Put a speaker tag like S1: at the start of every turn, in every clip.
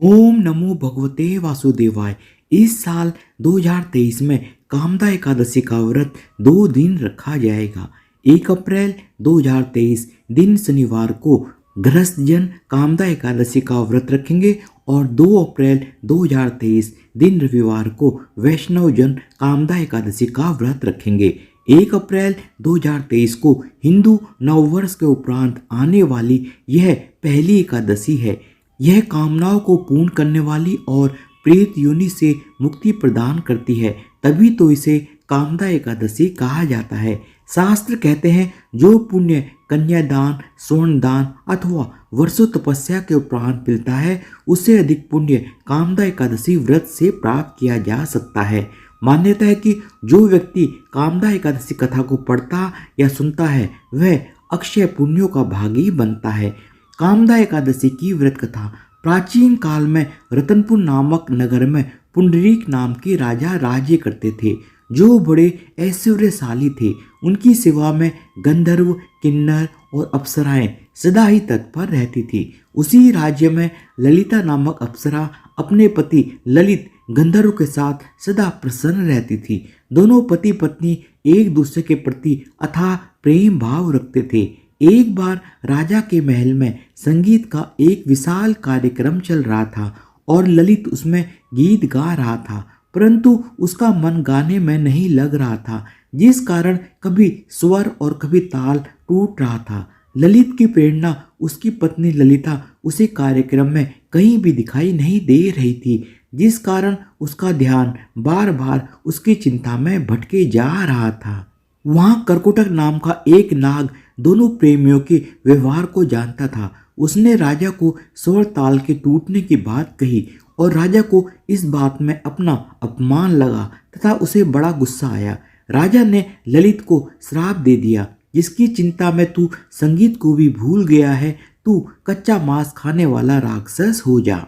S1: ओम नमो भगवते वासुदेवाय। इस साल 2023 में कामदा एकादशी का व्रत 2 दिन रखा जाएगा। 1 अप्रैल 2023 दिन शनिवार को गृहस्थजन कामदा एकादशी का व्रत रखेंगे और 2 अप्रैल 2023 दिन रविवार को वैष्णवजन कामदा एकादशी का व्रत रखेंगे। 1 अप्रैल 2023 को हिंदू नववर्ष के उपरांत आने वाली यह पहली एकादशी है। यह कामनाओं को पूर्ण करने वाली और प्रेत योनि से मुक्ति प्रदान करती है, तभी तो इसे कामदा एकादशी कहा जाता है। शास्त्र कहते हैं जो पुण्य कन्यादान, स्वर्णदान अथवा वर्षों तपस्या के उपरांत मिलता है, उससे अधिक पुण्य कामदा एकादशी व्रत से प्राप्त किया जा सकता है। मान्यता है कि जो व्यक्ति कामदा एकादशी कथा को पढ़ता या सुनता है वह अक्षय पुण्यों का भागी बनता है। कामदा एकादशी की व्रत कथा प्राचीन काल में रतनपुर नामक नगर में पुंडरीक नाम के राजा राज्य करते थे, जो बड़े ऐश्वर्यशाली थे। उनकी सेवा में गंधर्व, किन्नर और अप्सराएं सदा ही तत्पर रहती थी। उसी राज्य में ललिता नामक अप्सरा अपने पति ललित गंधर्व के साथ सदा प्रसन्न रहती थी। दोनों पति पत्नी एक दूसरे के प्रति अथाह प्रेम भाव रखते थे। एक बार राजा के महल में संगीत का एक विशाल कार्यक्रम चल रहा था और ललित उसमें गीत गा रहा था, परंतु उसका मन गाने में नहीं लग रहा था, जिस कारण कभी स्वर और कभी ताल टूट रहा था। ललित की प्रेरणा उसकी पत्नी ललिता उसे कार्यक्रम में कहीं भी दिखाई नहीं दे रही थी, जिस कारण उसका ध्यान बार बार उसकी चिंता में भटके जा रहा था। वहाँ कर्कोटक नाम का एक नाग दोनों प्रेमियों के व्यवहार को जानता था। उसने राजा को स्वर ताल के टूटने की बात कही और राजा को इस बात में अपना अपमान लगा तथा उसे बड़ा गुस्सा आया। राजा ने ललित को श्राप दे दिया, जिसकी चिंता में तू संगीत को भी भूल गया है, तू कच्चा मांस खाने वाला राक्षस हो जा।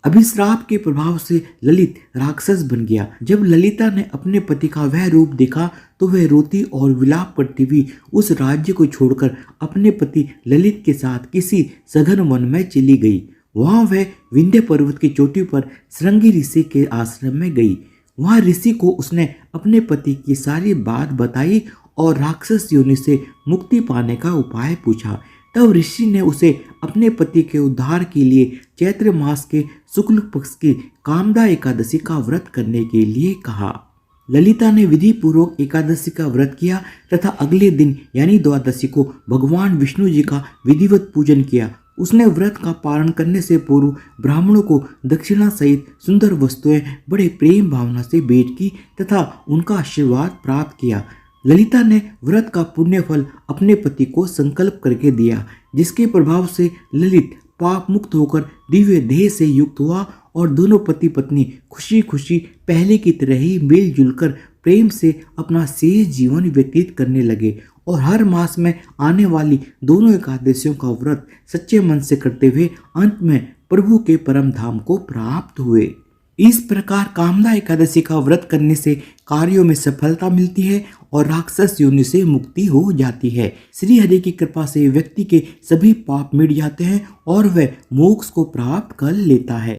S1: अभिश्राप के प्रभाव से ललित राक्षस बन गया। जब ललिता ने अपने पति का वह रूप देखा तो वह रोती और विलाप करती हुई उस राज्य को छोड़कर अपने पति ललित के साथ किसी सघन वन में चली गई। वहां वह विंध्य पर्वत की चोटी पर श्रृंगी ऋषि के आश्रम में गई। वहां ऋषि को उसने अपने पति की सारी बात बताई और राक्षस योनि से मुक्ति पाने का उपाय पूछा। तब ऋषि ने उसे अपने पति के उद्धार के लिए चैत्र मास के शुक्ल पक्ष की कामदा एकादशी का व्रत करने के लिए कहा। ललिता ने विधि पूर्वक एकादशी का व्रत किया तथा अगले दिन यानी द्वादशी को भगवान विष्णु जी का विधिवत पूजन किया। उसने व्रत का पालन करने से पूर्व ब्राह्मणों को दक्षिणा सहित सुंदर वस्तुएं बड़े प्रेम भावना से भेंट की तथा उनका आशीर्वाद प्राप्त किया। ललिता ने व्रत का पुण्य फल अपने पति को संकल्प करके दिया, जिसके प्रभाव से ललित पाप मुक्त होकर दिव्य देह से युक्त हुआ और दोनों पति पत्नी खुशी खुशी पहले की तरह ही मिलजुल कर प्रेम से अपना शेष जीवन व्यतीत करने लगे और हर मास में आने वाली दोनों एकादशियों का व्रत सच्चे मन से करते हुए अंत में प्रभु के परम धाम को प्राप्त हुए। इस प्रकार कामदा एकादशी का व्रत करने से कार्यों में सफलता मिलती है और राक्षस योनि से मुक्ति हो जाती है। श्री हरि की कृपा से व्यक्ति के सभी पाप मिट जाते हैं और वह मोक्ष को प्राप्त कर लेता है।